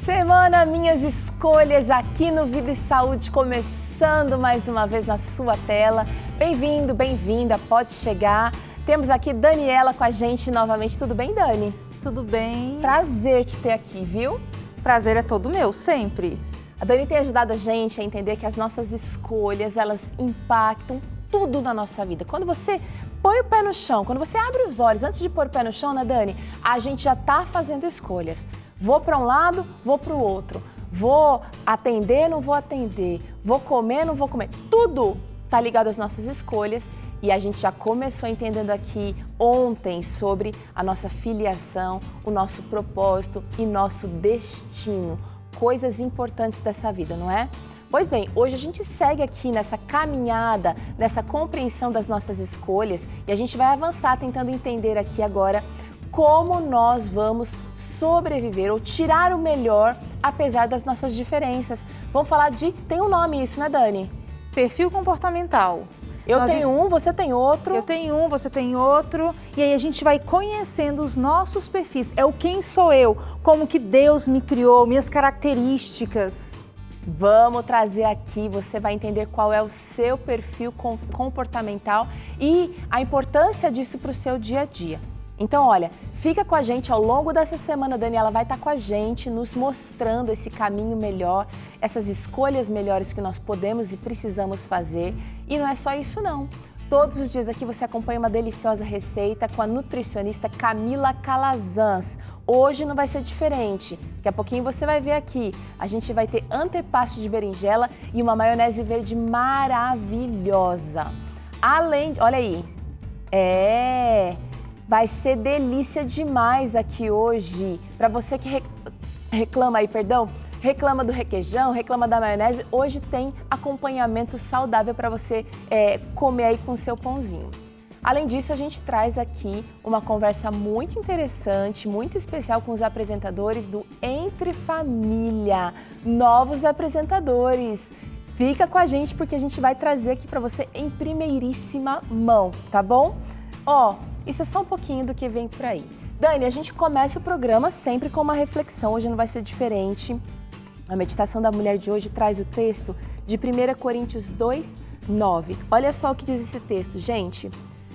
Semana Minhas Escolhas aqui no Vida e Saúde, começando mais uma vez na sua tela. Bem-vindo, bem-vinda, pode chegar. Temos aqui Daniela com a gente novamente. Tudo bem, Dani? Tudo bem. Prazer te ter aqui, viu? Prazer é todo meu, sempre. A Dani tem ajudado a gente a entender que as nossas escolhas, elas impactam tudo na nossa vida. Quando você põe o pé no chão, quando você abre os olhos, antes de pôr o pé no chão, né, Dani? A gente já tá fazendo escolhas. Vou para um lado, vou para o outro. Vou atender, não vou atender. Vou comer, não vou comer. Tudo tá ligado às nossas escolhas. E a gente já começou entendendo aqui ontem sobre a nossa filiação, o nosso propósito e nosso destino. Coisas importantes dessa vida, não é? Pois bem, hoje a gente segue aqui nessa caminhada, nessa compreensão das nossas escolhas e a gente vai avançar tentando entender aqui agora como nós vamos sobreviver ou tirar o melhor apesar das nossas diferenças. Vamos falar de... Tem um nome isso, né, Dani? Perfil comportamental. Eu tenho um, você tem outro. Eu tenho um, você tem outro. E aí a gente vai conhecendo os nossos perfis. É o quem sou eu, como que Deus me criou, minhas características. Vamos trazer aqui, você vai entender qual é o seu perfil comportamental e a importância disso para o seu dia a dia. Então, olha, fica com a gente ao longo dessa semana, a Daniela vai estar com a gente, nos mostrando esse caminho melhor, essas escolhas melhores que nós podemos e precisamos fazer. E não é só isso não. Todos os dias aqui você acompanha uma deliciosa receita com a nutricionista Camila Calazans. Hoje não vai ser diferente. Daqui a pouquinho você vai ver aqui. A gente vai ter antepasto de berinjela e uma maionese verde maravilhosa. Além, olha aí, vai ser delícia demais aqui hoje. Para você que reclama do requeijão, reclama da maionese, hoje tem acompanhamento saudável para você comer aí com o seu pãozinho. Além disso, a gente traz aqui uma conversa muito interessante, muito especial com os apresentadores do Entre Família. Novos apresentadores. Fica com a gente porque a gente vai trazer aqui para você em primeiríssima mão, tá bom? Isso é só um pouquinho do que vem por aí. Dani, a gente começa o programa sempre com uma reflexão, hoje não vai ser diferente. A meditação da mulher de hoje traz o texto de 1 Coríntios 2, 9. Olha só o que diz esse texto, gente.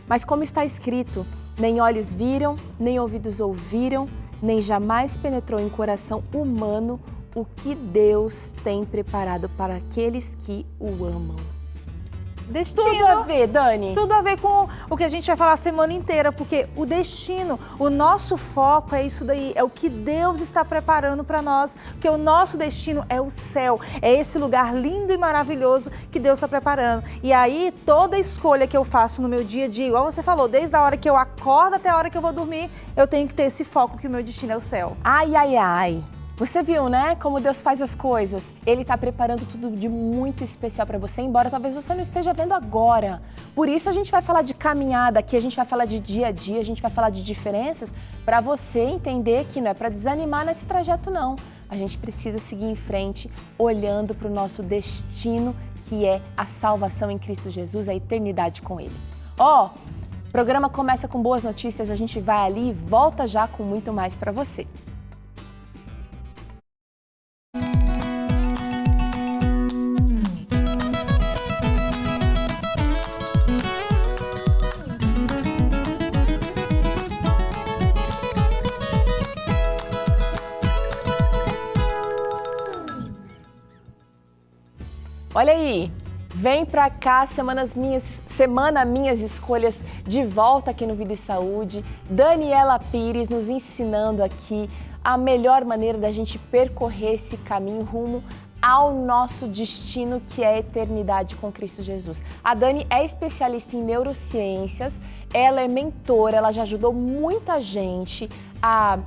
Mas como está escrito, nem olhos viram, nem ouvidos ouviram, nem jamais penetrou em coração humano o que Deus tem preparado para aqueles que o amam. Destino. Tudo a ver, Dani. Tudo a ver com o que a gente vai falar a semana inteira, porque o destino, o nosso foco é isso daí, é o que Deus está preparando para nós, porque o nosso destino é o céu, é esse lugar lindo e maravilhoso que Deus está preparando. E aí, toda escolha que eu faço no meu dia a dia, igual você falou, desde a hora que eu acordo até a hora que eu vou dormir, eu tenho que ter esse foco que o meu destino é o céu. Ai, ai, ai. Você viu, né, como Deus faz as coisas? Ele está preparando tudo de muito especial para você, embora talvez você não esteja vendo agora. Por isso a gente vai falar de caminhada aqui, a gente vai falar de dia a dia, a gente vai falar de diferenças para você entender que não é para desanimar nesse trajeto, não. A gente precisa seguir em frente, olhando para o nosso destino, que é a salvação em Cristo Jesus, a eternidade com Ele. O programa começa com boas notícias, a gente vai ali e volta já com muito mais para você. Olha aí, vem pra cá, Semana Minhas Escolhas, de volta aqui no Vida e Saúde. Daniela Pires nos ensinando aqui a melhor maneira da gente percorrer esse caminho rumo ao nosso destino, que é a eternidade com Cristo Jesus. A Dani é especialista em neurociências, ela é mentora, ela já ajudou muita gente a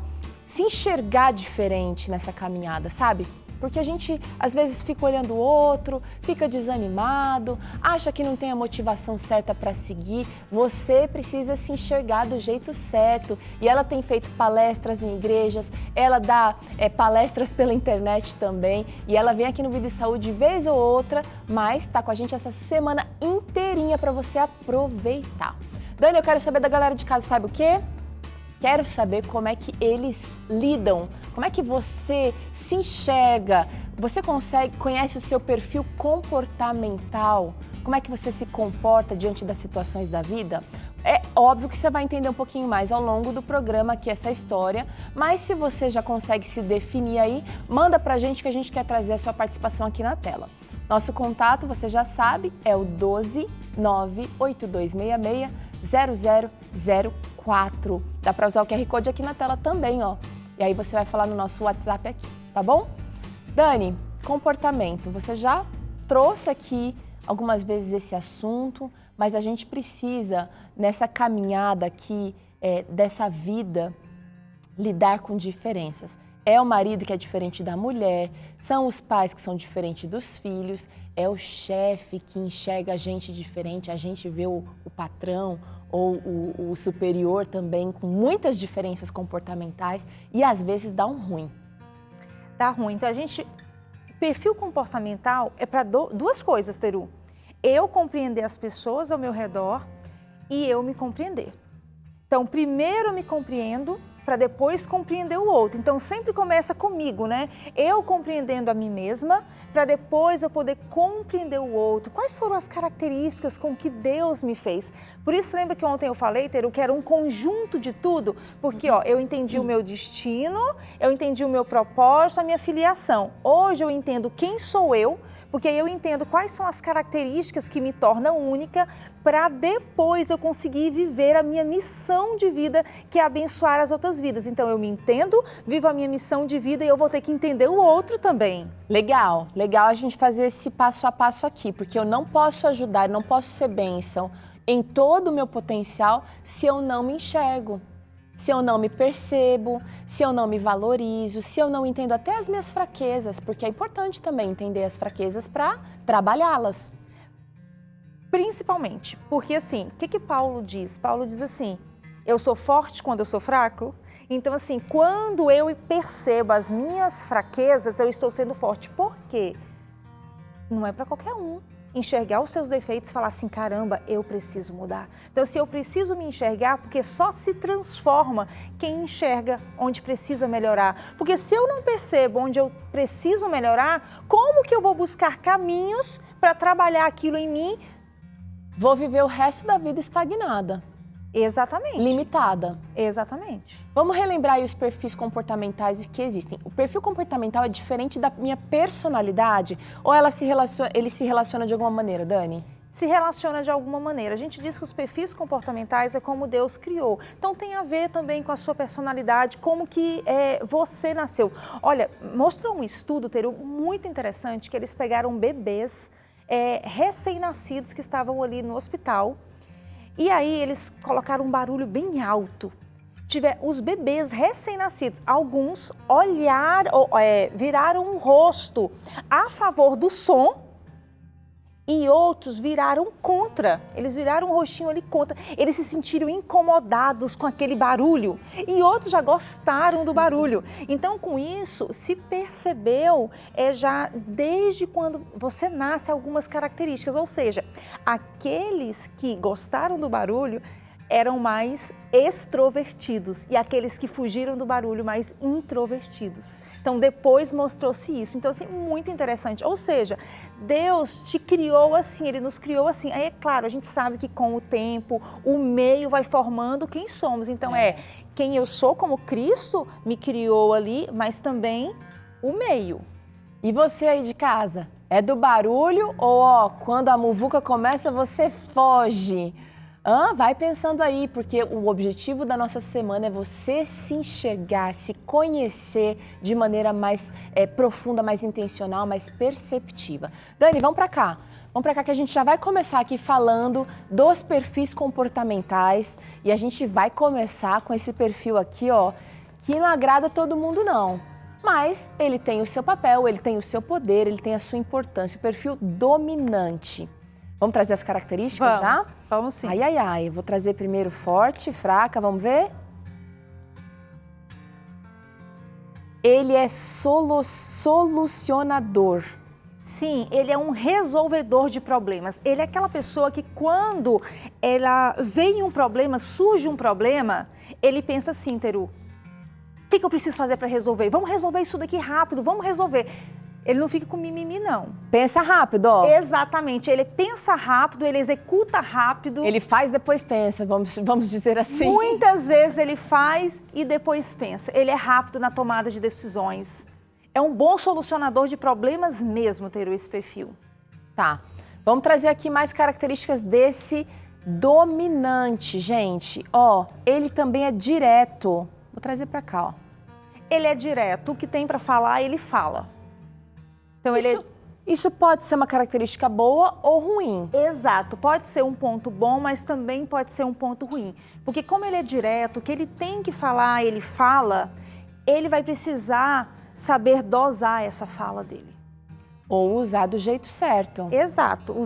se enxergar diferente nessa caminhada, sabe? Porque a gente, às vezes, fica olhando o outro, fica desanimado, acha que não tem a motivação certa para seguir. Você precisa se enxergar do jeito certo. E ela tem feito palestras em igrejas, ela dá palestras pela internet também. E ela vem aqui no Vida e Saúde de vez ou outra, mas está com a gente essa semana inteirinha para você aproveitar. Dani, eu quero saber da galera de casa, sabe o quê? Quero saber como é que eles lidam, como é que você se enxerga, você conhece o seu perfil comportamental, como é que você se comporta diante das situações da vida? É óbvio que você vai entender um pouquinho mais ao longo do programa aqui essa história, mas se você já consegue se definir aí, manda pra gente que a gente quer trazer a sua participação aqui na tela. Nosso contato, você já sabe, é o 12 98266 0004. Dá para usar o QR Code aqui na tela também, ó. E aí você vai falar no nosso WhatsApp aqui, tá bom? Dani, comportamento. Você já trouxe aqui algumas vezes esse assunto, mas a gente precisa, nessa caminhada aqui, dessa vida, lidar com diferenças. É o marido que é diferente da mulher, são os pais que são diferentes dos filhos, é o chefe que enxerga a gente diferente, a gente vê o patrão ou o superior também com muitas diferenças comportamentais e às vezes dá um ruim. Dá ruim. Então perfil comportamental é para duas coisas, Teru. Eu compreender as pessoas ao meu redor e eu me compreender. Então, primeiro eu me compreendo para depois compreender o outro. Então, sempre começa comigo, né? Eu compreendendo a mim mesma para depois eu poder compreender o outro. Quais foram as características com que Deus me fez? Por isso, lembra que ontem eu falei, Teru, que era um conjunto de tudo? Porque, ó, eu entendi o meu destino, eu entendi o meu propósito, a minha filiação. Hoje eu entendo quem sou eu, porque aí eu entendo quais são as características que me tornam única para depois eu conseguir viver a minha missão de vida, que é abençoar as outras vidas. Então eu me entendo, vivo a minha missão de vida e eu vou ter que entender o outro também. Legal a gente fazer esse passo a passo aqui, porque eu não posso ajudar, não posso ser bênção em todo o meu potencial se eu não me enxergo. Se eu não me percebo, se eu não me valorizo, se eu não entendo até as minhas fraquezas, porque é importante também entender as fraquezas para trabalhá-las. Principalmente, porque assim, o que Paulo diz? Paulo diz assim, eu sou forte quando eu sou fraco. Então assim, quando eu percebo as minhas fraquezas, eu estou sendo forte. Por quê? Não é para qualquer um. Enxergar os seus defeitos e falar assim, caramba, eu preciso mudar. Então, se eu preciso me enxergar, porque só se transforma quem enxerga onde precisa melhorar. Porque se eu não percebo onde eu preciso melhorar, como que eu vou buscar caminhos para trabalhar aquilo em mim? Vou viver o resto da vida estagnada. Exatamente. Limitada. Exatamente. Vamos relembrar aí os perfis comportamentais que existem. O perfil comportamental é diferente da minha personalidade ou ele se relaciona de alguma maneira, Dani? Se relaciona de alguma maneira. A gente diz que os perfis comportamentais é como Deus criou. Então tem a ver também com a sua personalidade, como que você nasceu. Olha, mostrou um estudo, Teru, muito interessante, que eles pegaram bebês recém-nascidos que estavam ali no hospital. E aí eles colocaram um barulho bem alto. Os bebês recém-nascidos, alguns viraram um rosto a favor do som e outros viraram contra. Eles viraram um rostinho ali contra. Eles se sentiram incomodados com aquele barulho e outros já gostaram do barulho. Então, com isso, se percebeu já desde quando você nasce algumas características. Ou seja, aqueles que gostaram do barulho eram mais extrovertidos e aqueles que fugiram do barulho mais introvertidos. Então, depois mostrou-se isso. Então, assim, muito interessante. Ou seja, Deus te criou assim, Ele nos criou assim. Aí, é claro, a gente sabe que com o tempo, o meio vai formando quem somos. Então, quem eu sou como Cristo me criou ali, mas também o meio. E você aí de casa? É do barulho ou, quando a muvuca começa, você foge? Vai pensando aí, porque o objetivo da nossa semana é você se enxergar, se conhecer de maneira mais profunda, mais intencional, mais perceptiva. Dani, vamos pra cá. Vamos pra cá que a gente já vai começar aqui falando dos perfis comportamentais e a gente vai começar com esse perfil aqui, que não agrada todo mundo não. Mas ele tem o seu papel, ele tem o seu poder, ele tem a sua importância, o perfil dominante. Vamos trazer as características já? Vamos sim. Ai. Eu vou trazer primeiro forte, fraca, vamos ver? Ele é solucionador. Sim, ele é um resolvedor de problemas. Ele é aquela pessoa que quando ela vem um problema, surge um problema, ele pensa assim, Teru, o que eu preciso fazer para resolver? Vamos resolver isso daqui rápido, vamos resolver. Ele não fica com mimimi, não. Pensa rápido, ó. Exatamente, ele pensa rápido, ele executa rápido. Ele faz, depois pensa, vamos dizer assim. Muitas vezes ele faz e depois pensa. Ele é rápido na tomada de decisões. É um bom solucionador de problemas mesmo, ter esse perfil. Tá, vamos trazer aqui mais características desse dominante, gente. Ó, ele também é direto. Vou trazer pra cá, ó. Ele é direto, o que tem pra falar, ele fala. Então, Isso pode ser uma característica boa ou ruim. Exato, pode ser um ponto bom, mas também pode ser um ponto ruim. Porque como ele é direto, o que ele tem que falar, ele fala, ele vai precisar saber dosar essa fala dele. Ou usar do jeito certo. Exato,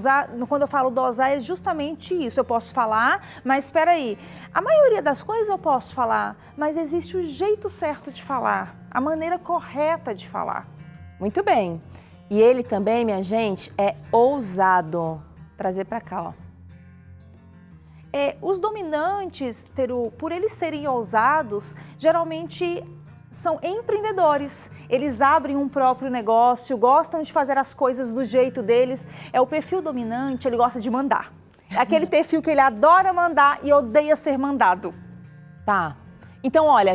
quando eu falo dosar é justamente isso. Eu posso falar, mas espera aí, a maioria das coisas eu posso falar, mas existe o jeito certo de falar, a maneira correta de falar. Muito bem. E ele também, minha gente, é ousado. Vou trazer pra cá, ó. Os dominantes, Teru, por eles serem ousados, geralmente são empreendedores. Eles abrem um próprio negócio, gostam de fazer as coisas do jeito deles. É o perfil dominante, ele gosta de mandar. É aquele perfil que ele adora mandar e odeia ser mandado. Tá. Então, olha,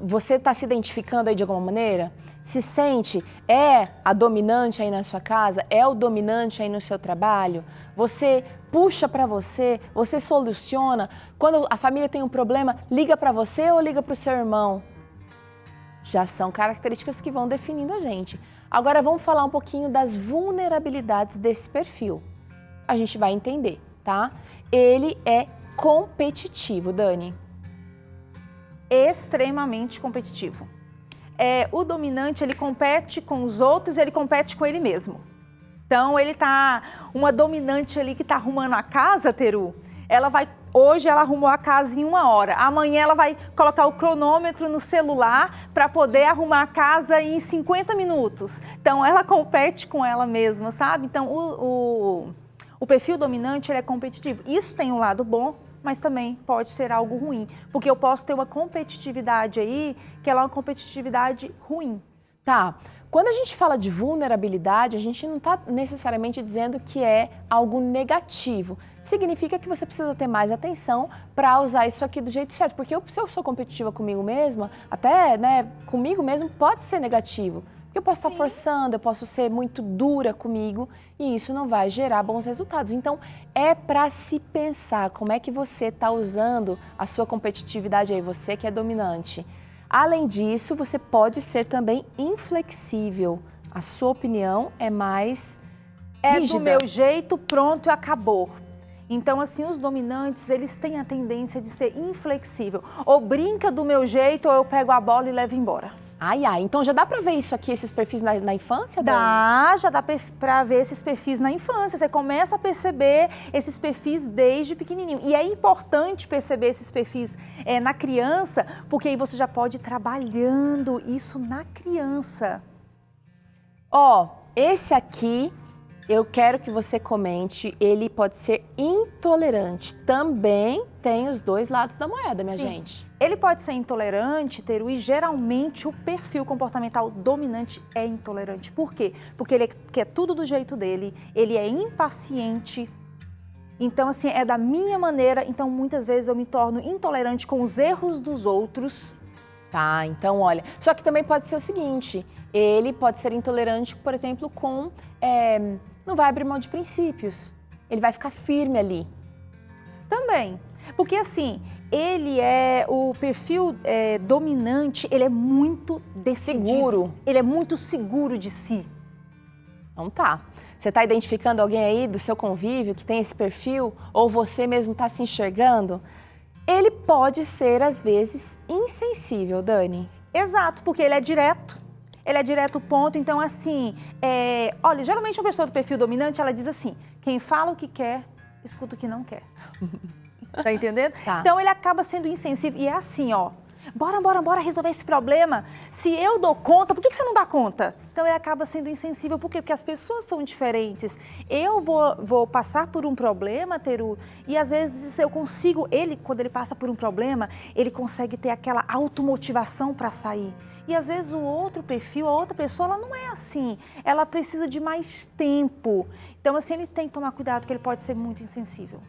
você está se identificando aí de alguma maneira? Se sente, é a dominante aí na sua casa? É o dominante aí no seu trabalho? Você puxa para você soluciona? Quando a família tem um problema, liga para você ou liga para o seu irmão? Já são características que vão definindo a gente. Agora vamos falar um pouquinho das vulnerabilidades desse perfil. A gente vai entender, tá? Ele é competitivo, Dani. Extremamente competitivo. O dominante, ele compete com os outros, ele compete com ele mesmo. Então, uma dominante ali que está arrumando a casa, Teru, hoje ela arrumou a casa em 1 hora, amanhã ela vai colocar o cronômetro no celular para poder arrumar a casa em 50 minutos. Então, ela compete com ela mesma, sabe? Então, o perfil dominante, ele é competitivo. Isso tem um lado bom, mas também pode ser algo ruim, porque eu posso ter uma competitividade aí, que ela é uma competitividade ruim. Tá, quando a gente fala de vulnerabilidade, a gente não está necessariamente dizendo que é algo negativo. Significa que você precisa ter mais atenção para usar isso aqui do jeito certo, porque se eu sou competitiva comigo mesma, até, né, comigo mesmo pode ser negativo. Porque eu posso estar forçando, eu posso ser muito dura comigo e isso não vai gerar bons resultados. Então, é para se pensar como é que você está usando a sua competitividade aí, você que é dominante. Além disso, você pode ser também inflexível. A sua opinião é mais rígida. Do meu jeito, pronto e acabou. Então, assim, os dominantes, eles têm a tendência de ser inflexível. Ou brinca do meu jeito, ou eu pego a bola e levo embora. Ai, então já dá pra ver isso aqui, esses perfis na infância, Dani? Já dá pra ver esses perfis na infância. Você começa a perceber esses perfis desde pequenininho. E é importante perceber esses perfis na criança, porque aí você já pode ir trabalhando isso na criança. Ó, esse aqui, eu quero que você comente, ele pode ser intolerante. Também tem os dois lados da moeda, minha gente. Ele pode ser intolerante, Teru, e geralmente o perfil comportamental dominante é intolerante. Por quê? Porque ele quer tudo do jeito dele, ele é impaciente. Então, assim, é da minha maneira, então muitas vezes eu me torno intolerante com os erros dos outros. Tá, então olha, só que também pode ser o seguinte, ele pode ser intolerante, por exemplo, não vai abrir mão de princípios, ele vai ficar firme ali. Também, porque assim, o perfil dominante, ele é muito decidido. Seguro. Ele é muito seguro de si. Então tá, você está identificando alguém aí do seu convívio que tem esse perfil, ou você mesmo está se enxergando? Ele pode ser, às vezes, insensível, Dani. Exato, porque ele é direto. Ele é direto, ponto. Então, assim, olha, geralmente uma pessoa do perfil dominante, ela diz assim, quem fala o que quer, escuta o que não quer. Tá entendendo? Tá. Então, ele acaba sendo insensível. E é assim, ó, Bora resolver esse problema. Se eu dou conta, por que você não dá conta? Então ele acaba sendo insensível. Por quê? Porque as pessoas são diferentes. Eu vou passar por um problema, Teru, e às vezes eu consigo, quando ele passa por um problema, ele consegue ter aquela automotivação para sair. E às vezes o outro perfil, a outra pessoa, ela não é assim. Ela precisa de mais tempo. Então assim, ele tem que tomar cuidado, porque ele pode ser muito insensível.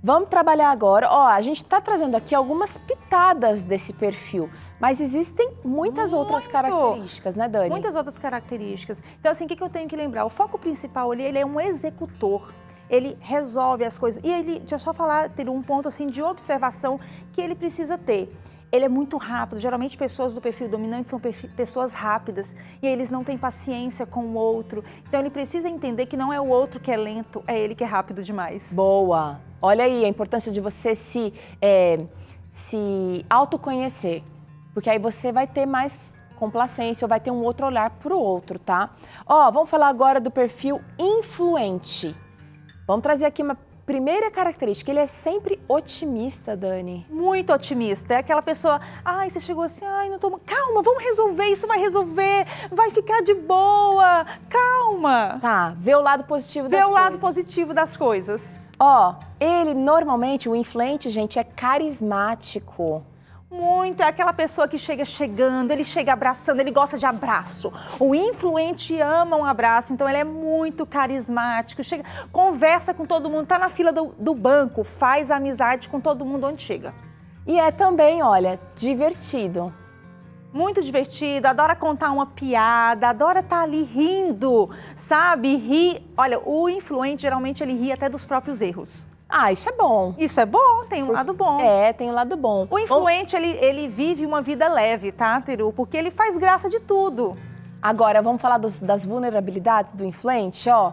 Vamos trabalhar agora. Ó, a gente está trazendo aqui algumas pitadas desse perfil, mas existem muitas outras características, né, Dani? Muitas outras características. Então, assim, o que eu tenho que lembrar? O foco principal ali, ele é um executor. Ele resolve as coisas. E deixa eu só falar, ter um ponto assim de observação que ele precisa ter. Ele é muito rápido. Geralmente, pessoas do perfil dominante são pessoas rápidas e eles não têm paciência com o outro. Então, ele precisa entender que não é o outro que é lento, é ele que é rápido demais. Boa! Olha aí a importância de você se autoconhecer, porque aí você vai ter mais complacência ou vai ter um outro olhar para o outro, tá? Ó, vamos falar agora do perfil influente. Vamos trazer aqui uma primeira característica, ele é sempre otimista, Dani. Muito otimista, é aquela pessoa, você chegou assim, não tô... Calma, vamos resolver, isso vai resolver, vai ficar de boa, calma. Tá, vê o lado positivo das coisas. Vê o lado positivo das coisas. Ó, ele normalmente, o influente, gente, é carismático. Muito, é aquela pessoa que chega chegando, ele chega abraçando, ele gosta de abraço. O influente ama um abraço, então ele é muito carismático, chega, conversa com todo mundo, tá na fila do banco, faz amizade com todo mundo onde chega. E é também, olha, divertido. Muito divertido, adora contar uma piada, adora estar ali rindo, sabe? Olha, o influente, geralmente, ele ri até dos próprios erros. Isso é bom. Isso é bom, tem um lado bom. Tem um lado bom. O influente, ele vive uma vida leve, tá, Teru? Porque ele faz graça de tudo. Agora, vamos falar das vulnerabilidades do influente, ó.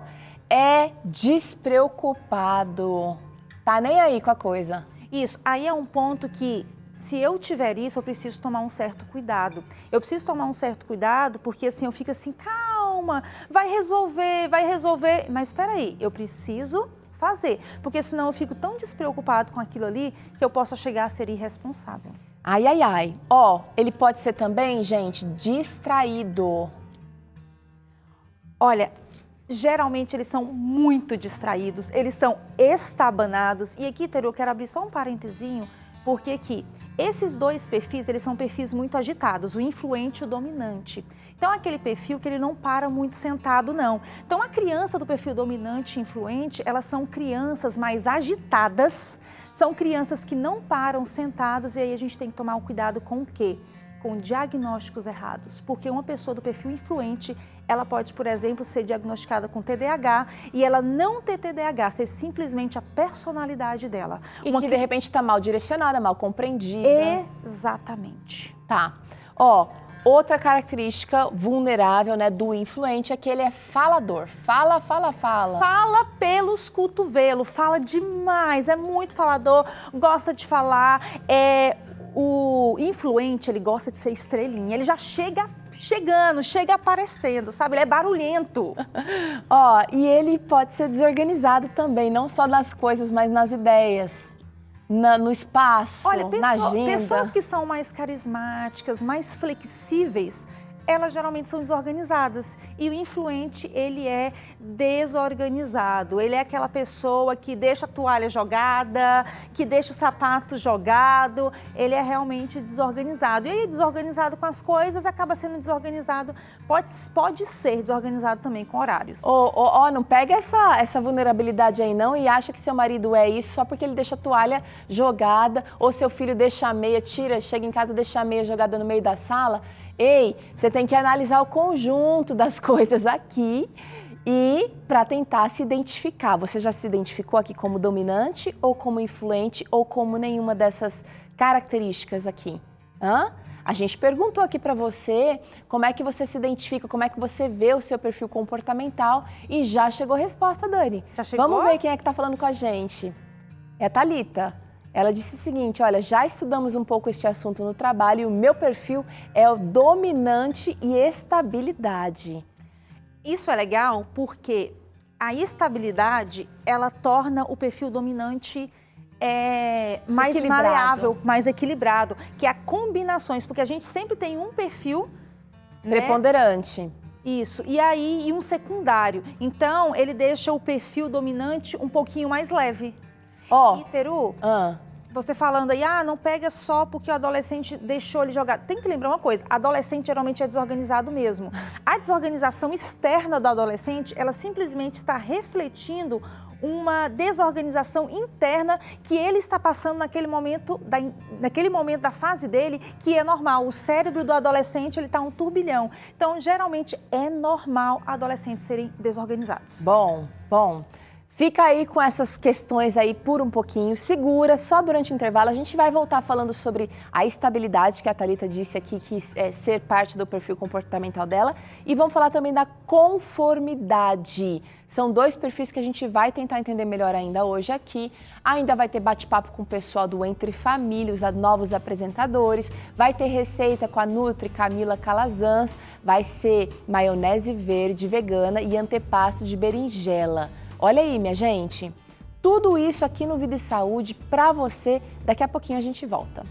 É despreocupado. Tá nem aí com a coisa. Isso, aí é um ponto que, se eu tiver isso, eu preciso tomar um certo cuidado. Eu preciso tomar um certo cuidado porque assim, eu fico assim, calma, vai resolver. Mas espera aí, eu preciso fazer, porque senão eu fico tão despreocupado com aquilo ali que eu possa chegar a ser irresponsável. Ai. Ó, ele pode ser também, gente, distraído. Olha, geralmente eles são muito distraídos, eles são estabanados. E aqui, Teru, eu quero abrir só um parentezinho, porque aqui, esses dois perfis, eles são perfis muito agitados, o influente e o dominante. Então, aquele perfil que ele não para muito sentado, não. Então, a criança do perfil dominante e influente, elas são crianças mais agitadas, são crianças que não param sentados, e aí a gente tem que tomar o cuidado com o quê? Com diagnósticos errados. Porque uma pessoa do perfil influente, ela pode, por exemplo, ser diagnosticada com TDAH e ela não ter TDAH, ser simplesmente a personalidade dela. E que de repente está mal direcionada, mal compreendida. Exatamente. Tá. Ó, outra característica vulnerável, né, do influente é que ele é falador. Fala. Fala pelos cotovelos, fala demais, é muito falador, gosta de falar, O influente, ele gosta de ser estrelinha, ele já chega aparecendo, sabe? Ele é barulhento. Ó, e ele pode ser desorganizado também, não só nas coisas, mas nas ideias, no espaço, na agenda. Pessoas que são mais carismáticas, mais flexíveis, elas geralmente são desorganizadas. E o influente, ele é desorganizado. Ele é aquela pessoa que deixa a toalha jogada, que deixa o sapato jogado. Ele é realmente desorganizado. E aí, desorganizado com as coisas, acaba sendo desorganizado. Pode ser desorganizado também com horários. Não pega essa vulnerabilidade aí não e acha que seu marido é isso só porque ele deixa a toalha jogada ou seu filho deixa a meia, chega em casa, deixa a meia jogada no meio da sala. Ei, você tem que analisar o conjunto das coisas aqui e para tentar se identificar. Você já se identificou aqui como dominante ou como influente ou como nenhuma dessas características aqui? A gente perguntou aqui para você como é que você se identifica, como é que você vê o seu perfil comportamental e já chegou a resposta, Dani. Já chegou? Vamos ver quem é que está falando com a gente. É a Thalita. Ela disse o seguinte, olha, já estudamos um pouco este assunto no trabalho e o meu perfil é o dominante e estabilidade. Isso é legal porque a estabilidade, ela torna o perfil dominante mais Equilibrado. maleável, mais equilibrado, que é combinações, porque a gente sempre tem um perfil, né? Preponderante. Isso, e um secundário. Então, ele deixa o perfil dominante um pouquinho mais leve. Ó, E, Teru, você falando aí, não pega só porque o adolescente deixou ele jogar. Tem que lembrar uma coisa, adolescente geralmente é desorganizado mesmo. A desorganização externa do adolescente, ela simplesmente está refletindo uma desorganização interna que ele está passando naquele momento da fase dele, que é normal. O cérebro do adolescente, ele está um turbilhão. Então, geralmente, é normal adolescentes serem desorganizados. bom. Fica aí com essas questões aí por um pouquinho, segura, só durante o intervalo. A gente vai voltar falando sobre a estabilidade que a Thalita disse aqui, que é ser parte do perfil comportamental dela. E vamos falar também da conformidade. São 2 perfis que a gente vai tentar entender melhor ainda hoje aqui. Ainda vai ter bate-papo com o pessoal do Entre Família, os novos apresentadores. Vai ter receita com a Nutri Camila Calazans. Vai ser maionese verde vegana e antepasto de berinjela. Olha aí, minha gente, tudo isso aqui no Vida e Saúde para você. Daqui a pouquinho a gente volta.